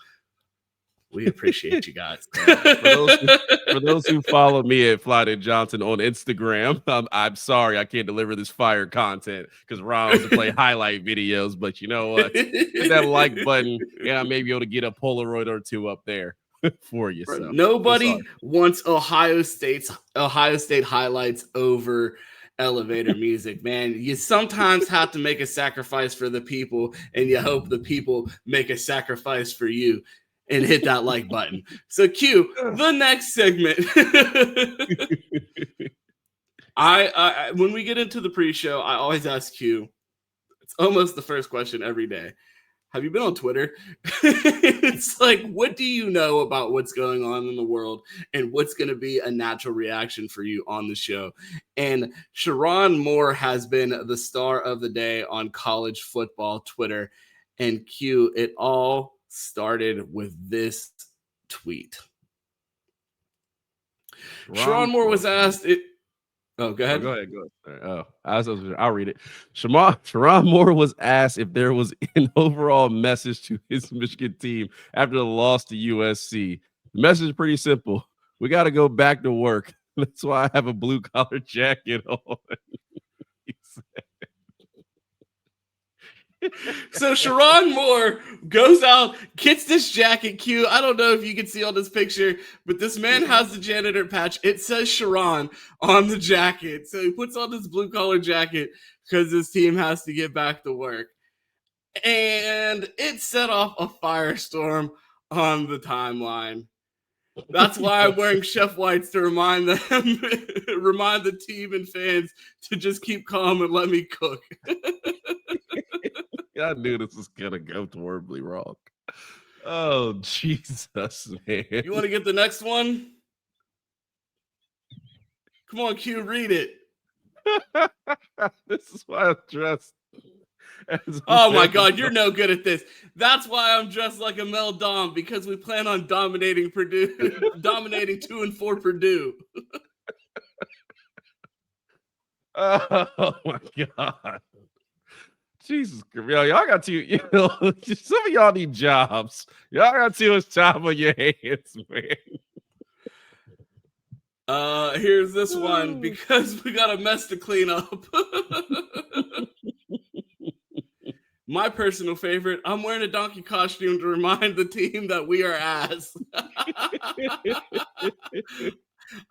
we appreciate you guys. For those who follow me at Flyden Johnson on Instagram, I'm sorry I can't deliver this fire content because Ron wants to play highlight videos. But you know what? Hit that like button, and I may be able to get a Polaroid or two up there for you. So nobody wants Ohio State highlights over elevator music, man. You sometimes have to make a sacrifice for the people, and you hope the people make a sacrifice for you and hit that like button. So Q, the next segment. I when we get into the pre-show, I always ask Q, it's almost the first question every day. Have you been on Twitter? It's like, what do you know about what's going on in the world and what's going to be a natural reaction for you on the show? And Sherrone Moore has been the star of the day on college football Twitter. And Q, it all started with this tweet. Sherrone Moore was asked it. Oh, go ahead. Go ahead. Oh, I'll read it. Sherrone Moore was asked if there was an overall message to his Michigan team after the loss to USC. The message is pretty simple. We got to go back to work. That's why I have a blue collar jacket on. He said. So Sherrone Moore goes out, gets this jacket. Q, I don't know if you can see on this picture, but this man has the janitor patch. It says Sherrone on the jacket. So he puts on this blue collar jacket because his team has to get back to work. And it set off a firestorm on the timeline. That's why I'm wearing Chef Whites to remind the team and fans to just keep calm and let me cook. I knew this was gonna go horribly wrong. Oh Jesus, man! You want to get the next one? Come on, Q, read it. This is why I'm dressed. Oh my God, you're no good at this. That's why I'm dressed like a Mel Dom, because we plan on dominating Purdue, dominating 2-4 Purdue. Oh my God. Jesus, y'all got some of y'all need jobs. Y'all got too much time on your hands, man. Here's this one because we got a mess to clean up. My personal favorite, I'm wearing a donkey costume to remind the team that we are ass.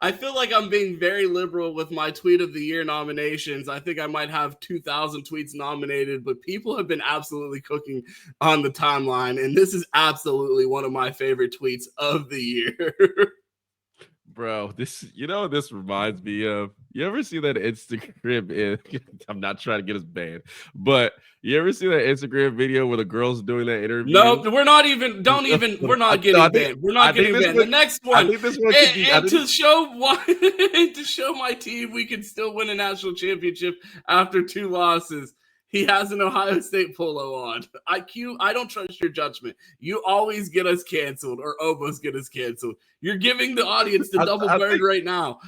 I feel like I'm being very liberal with my tweet of the year nominations. I think I might have 2,000 tweets nominated, but people have been absolutely cooking on the timeline, and this is absolutely one of my favorite tweets of the year. Bro, this reminds me of, you ever see that Instagram? I'm not trying to get us banned, but you ever see that Instagram video where the girl's doing that interview? No, we're not getting banned. We're not getting banned. The next one, I think this one could be, and to show my team we can still win a national championship after 2 losses. He has an Ohio State polo on. I don't trust your judgment. You always get us canceled or almost get us canceled. You're giving the audience the double burn right now.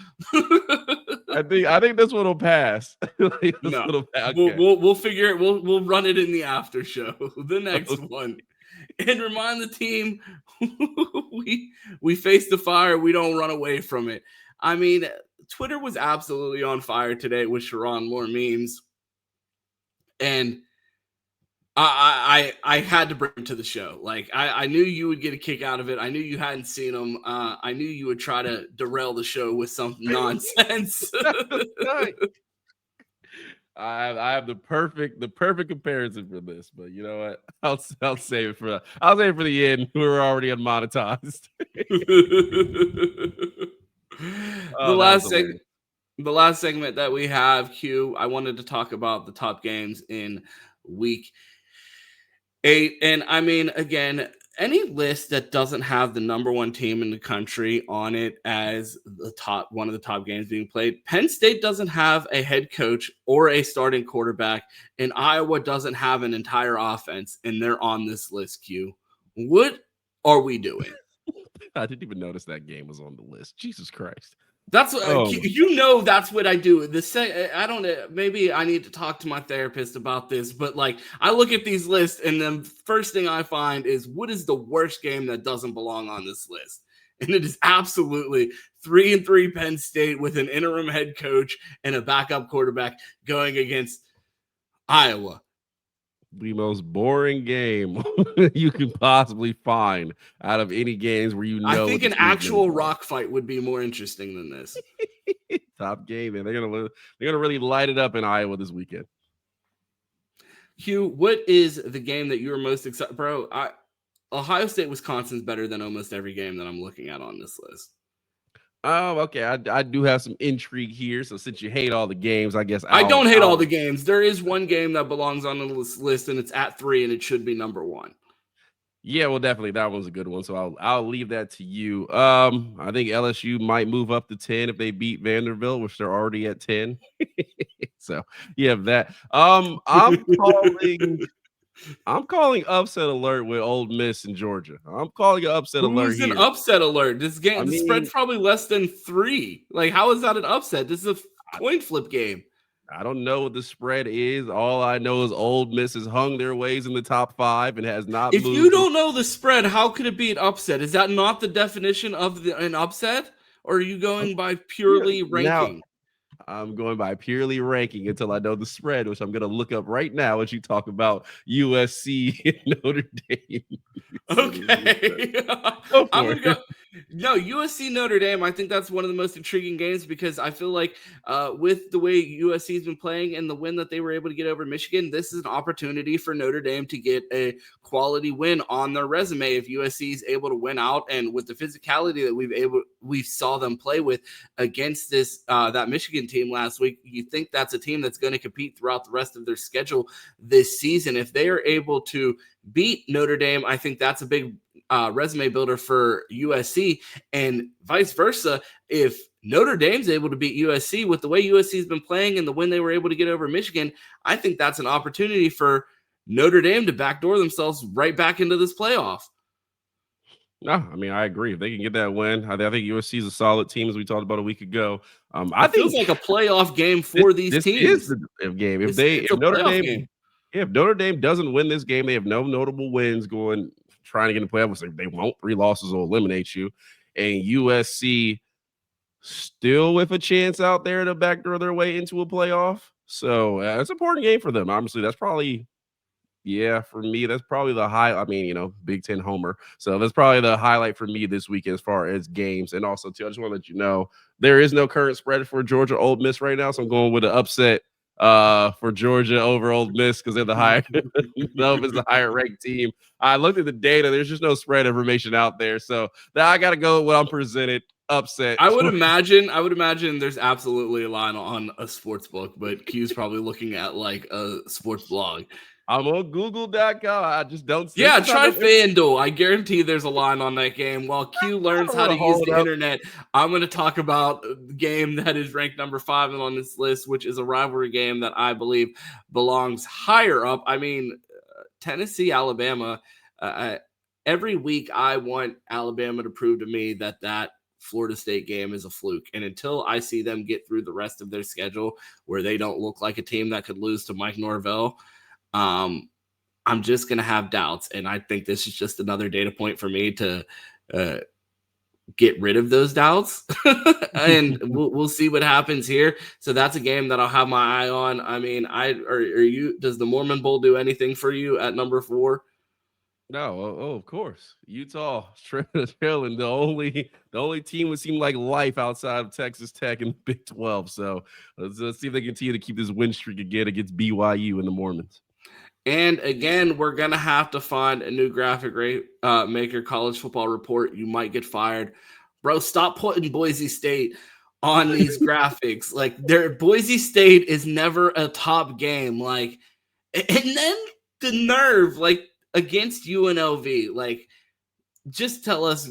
I think this one will pass. Okay. We'll figure it. We'll run it in the after show. The next one. And remind the team we face the fire. We don't run away from it. I mean, Twitter was absolutely on fire today with Sherrone more memes. And I had to bring him to the show. Like, I knew you would get a kick out of it. I knew you hadn't seen him. I knew you would try to derail the show with some nonsense. I have the perfect comparison for this, but you know what? I'll save it for the end. We're already unmonetized. The last segment that we have, Q, I wanted to talk about the top games in week 8. And I mean, again, any list that doesn't have the number 1 team in the country on it as one of the top games being played, Penn State doesn't have a head coach or a starting quarterback, and Iowa doesn't have an entire offense, and they're on this list, Q. What are we doing? I didn't even notice that game was on the list. Jesus Christ. That's what that's what I do. I don't know. Maybe I need to talk to my therapist about this, but like I look at these lists and the first thing I find is what is the worst game that doesn't belong on this list? And it is absolutely 3-3 Penn State with an interim head coach and a backup quarterback going against Iowa. The most boring game you can possibly find out of any games where I think an actual rock fight would be more interesting than this. Top game, and they're gonna really light it up in Iowa this weekend. Hugh, what is the game that you're most excited, bro? Ohio State, Wisconsin's better than almost every game that I'm looking at on this list. Oh, okay. I do have some intrigue here. So since you hate all the games, I guess I don't hate all the games. There is one game that belongs on this list, and it's at 3, and it should be number 1. Yeah, well, definitely that one's a good one. So I'll leave that to you. I think LSU might move up to 10 if they beat Vanderbilt, which they're already at 10. So you have that. I'm calling upset alert with Ole Miss in Georgia. I'm calling an upset alert Who's here. An upset alert? This game, the spread's probably less than 3. Like, how is that an upset? This is a coin flip game. I don't know what the spread is. All I know is Ole Miss has hung their ways in the top 5 and has not moved. If you don't know the spread, how could it be an upset? Is that not the definition of an upset? Or are you going by purely ranking? I'm going by purely ranking until I know the spread, which I'm going to look up right now as you talk about USC and Notre Dame. Okay. I'm going to go. No, USC Notre Dame, I think that's one of the most intriguing games because I feel like with the way USC has been playing and the win that they were able to get over Michigan, this is an opportunity for Notre Dame to get a quality win on their resume if USC is able to win out. And with the physicality that we saw them play with against that Michigan team last week, you think that's a team that's going to compete throughout the rest of their schedule this season. If they are able to beat Notre Dame, I think that's a big resume builder for USC, and vice versa. If Notre Dame's able to beat USC with the way USC has been playing and the win they were able to get over Michigan, I think that's an opportunity for Notre Dame to backdoor themselves right back into this playoff. No, I mean, I agree. If they can get that win, I think USC is a solid team, as we talked about a week ago. I It feels think like a playoff game for these this is teams. the game. It's If a Notre playoff Dame, game. if Notre Dame doesn't win this game, they have no notable wins going trying to get in the playoffs. They won't. 3 losses will eliminate you. And USC still with a chance out there to backdoor their way into a playoff. So it's an important game for them. Obviously, that's probably. Yeah, for me, that's probably the high. I mean, Big Ten homer. So that's probably the highlight for me this week as far as games. And also, too, I just want to let you know there is no current spread for Georgia Ole Miss right now. So I'm going with an upset for Georgia over Ole Miss because they're the higher. No, it's the higher ranked team. I looked at the data. There's just no spread information out there. So now I got to go with what I'm presented. Upset. I would imagine there's absolutely a line on a sports book, but Q's probably looking at like a sports blog. I'm on Google.com. I just don't see. Yeah, try FanDuel. I guarantee there's a line on that game. While Q learns how to use the internet, I'm going to talk about the game that is ranked number 5 on this list, which is a rivalry game that I believe belongs higher up. I mean, Tennessee, Alabama. Every week I want Alabama to prove to me that Florida State game is a fluke. And until I see them get through the rest of their schedule where they don't look like a team that could lose to Mike Norvell, I'm just going to have doubts. And I think this is just another data point for me to get rid of those doubts. And we'll see what happens here. So that's a game that I'll have my eye on. I mean, does the Mormon Bowl do anything for you at number 4? No, of course. Utah trailing the only team would seem like life outside of Texas Tech and Big 12. So let's see if they continue to keep this win streak again against BYU and the Mormons. And again, we're going to have to find a new graphic maker. College Football Report. You might get fired. Bro, stop putting Boise State on these graphics. Like, Boise State is never a top game. Like, and then the nerve, like, against UNLV. Like, just tell us,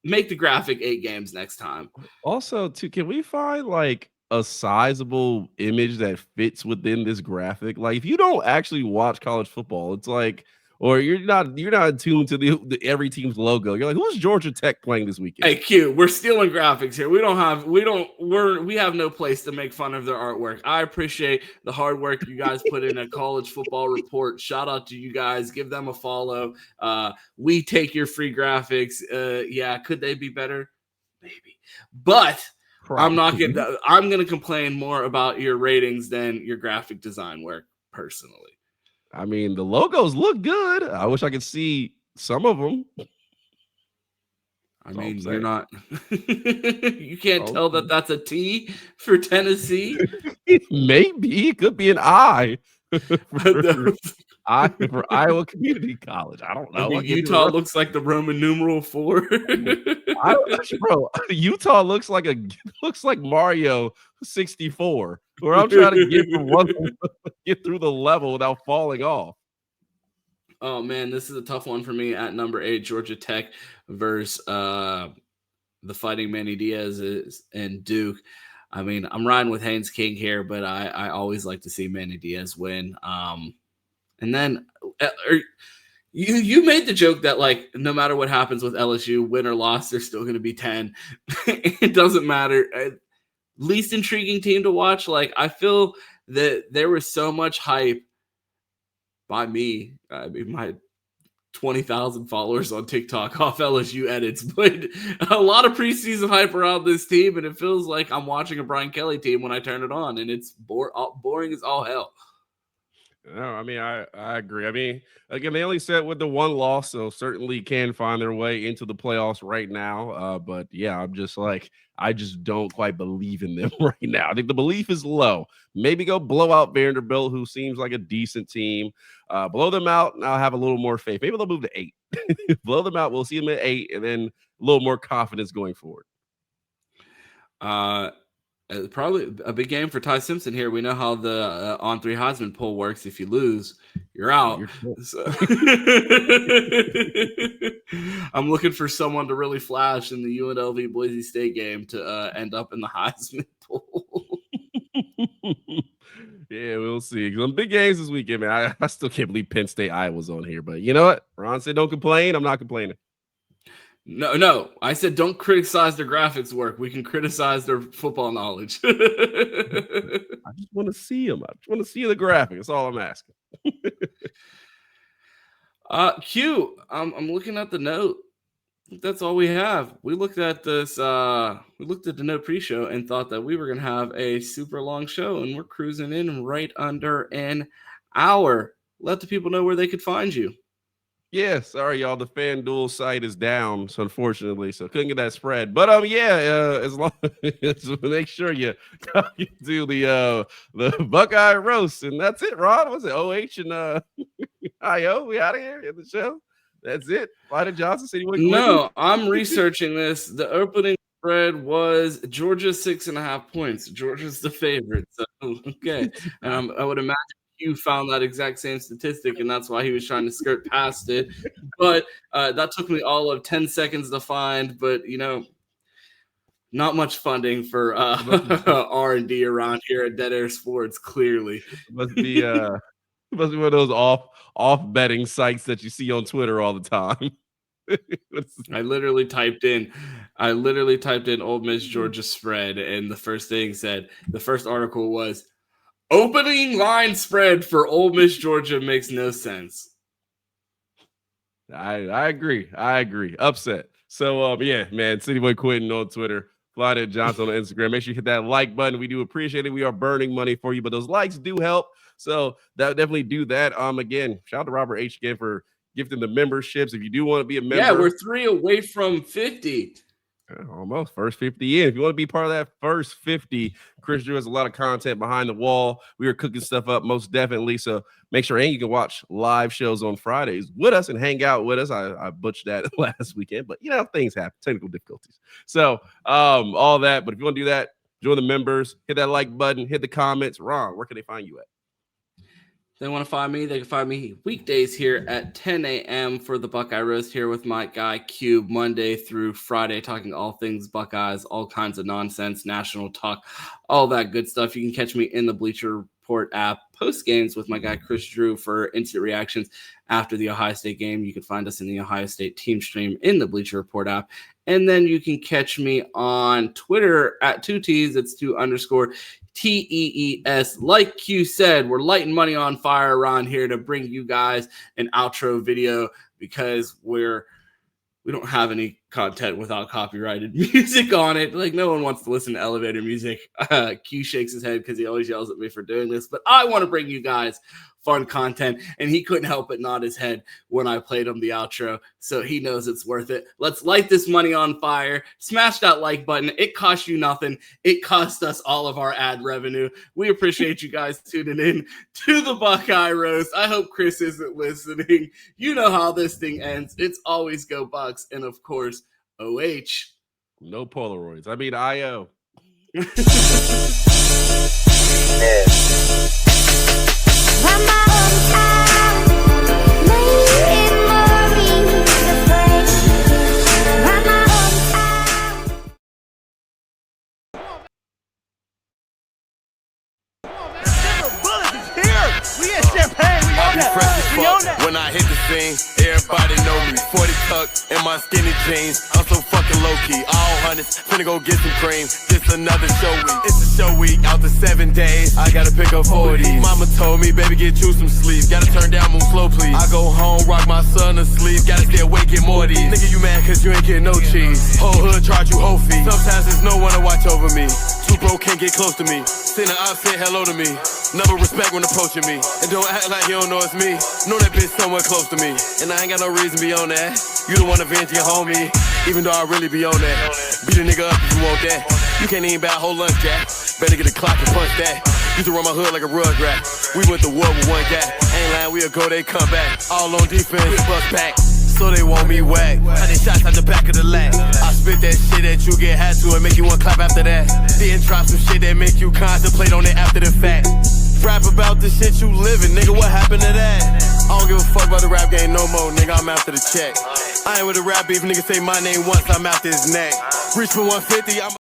make the graphic 8 games next time. Also, too, can we find, like, a sizable image that fits within this graphic? Like, if you don't actually watch college football, it's like, or you're not tuned to the every team's logo. You're like, who's Georgia Tech playing this weekend? Hey, Q, we're stealing graphics here. We have no place to make fun of their artwork. I appreciate the hard work you guys put in at College Football Report. Shout out to you guys. Give them a follow. We take your free graphics. Yeah, could they be better? Maybe, but I'm going to complain more about your ratings than your graphic design work personally. I mean, the logos look good. I wish I could see some of them. I mean, you're not. You can't tell that that's a T for Tennessee. Maybe it could be an I. For Iowa Community College. I don't know. Utah looks like the Roman numeral 4. Bro, Utah looks like Mario 64, where I'm trying to get through the level without falling off. Oh man, this is a tough one for me at number 8, Georgia Tech versus the Fighting Manny Diaz and Duke. I mean, I'm riding with Haynes King here, but I always like to see Manny Diaz win. And then you made the joke that, like, no matter what happens with LSU, win or loss, they're still going to be 10. It doesn't matter. Least intriguing team to watch. Like, I feel that there was so much hype by me. I mean, my 20,000 followers on TikTok off LSU edits, but a lot of preseason hype around this team, and it feels like I'm watching a Brian Kelly team when I turn it on, and it's boring as all hell. No, I mean, I agree. I mean, again, they only said with the one loss, so certainly can find their way into the playoffs right now. But yeah, I'm just like, I just don't quite believe in them right now. I think the belief is low. Maybe go blow out Vanderbilt, who seems like a decent team. Blow them out, and I'll have a little more faith. Maybe they'll move to 8. Blow them out. We'll see them at 8, and then a little more confidence going forward. Probably a big game for Ty Simpson here. We know how the on-3 Heisman poll works. If you lose, you're out. So. I'm looking for someone to really flash in the UNLV Boise State game to end up in the Heisman poll. Yeah, we'll see. Some big games this weekend, man. I still can't believe Penn State Iowa's on here, but you know what? Ron said don't complain. I'm not complaining. No. I said don't criticize their graphics work. We can criticize their football knowledge. I just want to see them. I just want to see the graphic. That's all I'm asking. Q, I'm looking at the note. I think that's all we have. We looked at this. We looked at the note pre-show and thought that we were going to have a super long show, and we're cruising in right under an hour. Let the people know where they could find you. Yeah, sorry, y'all. The FanDuel site is down, so unfortunately, so couldn't get that spread. But as long as make sure you do the Buckeye Roast, and that's it. Ron, was it OH and IO? We out of here in the show. That's it. Vida Johnson, City. No, I'm researching this. The opening spread was Georgia 6.5 points. Georgia's the favorite. So okay, and I would imagine you found that exact same statistic, and that's why he was trying to skirt past it. But that took me all of 10 seconds to find. But not much funding for R&D around here at Dead Air Sports. Clearly, must be one of those off betting sites that you see on Twitter all the time. I literally typed in Ole Miss Georgia spread, and the first article was opening line spread for Ole Miss Georgia makes no sense. I agree. Upset. So man, Cityboy Quentin on Twitter, Vida Johnson on Instagram. Make sure you hit that like button. We do appreciate it. We are burning money for you, but those likes do help. So definitely do that. Again, shout out to Robert H again for gifting the memberships. If you do want to be a member, yeah, we're 3 away from 50. Almost first 50 in. If you want to be part of that first 50, Chris Drew has a lot of content behind the wall. We are cooking stuff up most definitely. So make sure, and you can watch live shows on Fridays with us and hang out with us. I butchered that last weekend, but things happen, technical difficulties. So all that. But if you want to do that, join the members, hit that like button, hit the comments. Ron, where can they find you at? They want to find me. They can find me weekdays here at 10 a.m. for the Buckeye Roast here with my guy Cube, Monday through Friday, talking all things Buckeyes, all kinds of nonsense, national talk, all that good stuff. You can catch me in the Bleacher Report app post games with my guy Chris Drew for instant reactions after the Ohio State game. You can find us in the Ohio State team stream in the Bleacher Report app. And then you can catch me on Twitter at 2Ts. It's 2_TEES. Like Q said, we're lighting money on fire around here to bring you guys an outro video because we don't have any content without copyrighted music on it. Like, no one wants to listen to elevator music. Q shakes his head because he always yells at me for doing this. But I want to bring you guys fun content, and he couldn't help but nod his head when I played him the outro, so he knows it's worth it. Let's light this money on fire. Smash that like button. It costs you nothing. It costs us all of our ad revenue. We appreciate you guys tuning in to the Buckeye Roast. I hope Chris isn't listening. You know how this thing ends. It's always go Bucks, and of course, OH. No Polaroids. I mean, IO. When I hit the scene, everybody know me. 40 tuck in my skinny jeans. I'm so fucking low key. All hundreds, finna go get some cream. This another show week. It's a show week out to 7 days. I gotta pick up 40. Mama told me, baby, get you some sleep. Gotta turn down, move slow, please. I go home, rock my son to sleep. Gotta stay awake, get more of these. Nigga, you mad cause you ain't getting no cheese. Whole hood charge you whole fee. Sometimes there's no one to watch over me. Too broke, can't get close to me. Send her out, say hello to me. Never respect when approaching me. And don't act like you don't know it's me. Know that bitch somewhere close to me. And I ain't got no reason to be on that. You the one to vent your homie. Even though I really be on that. Beat a nigga up if you want that. You can't even buy a whole lunch, Jack. Better get a clock and punch that. Used to run my hood like a rug rat. We went to war with one guy. Ain't lying, we'll go, they come back. All on defense, we bust back. So they want me whack. 100 shots out the back of the lag. I spit that shit that you get had to and make you want clap after that. Then try some shit that make you contemplate on it after the fact. Rap about the shit you living, nigga, what happened to that? I don't give a fuck about the rap game no more, nigga, I'm after the check. I ain't with the rap beef, nigga say my name once, I'm after his neck. Reach for 150, I'm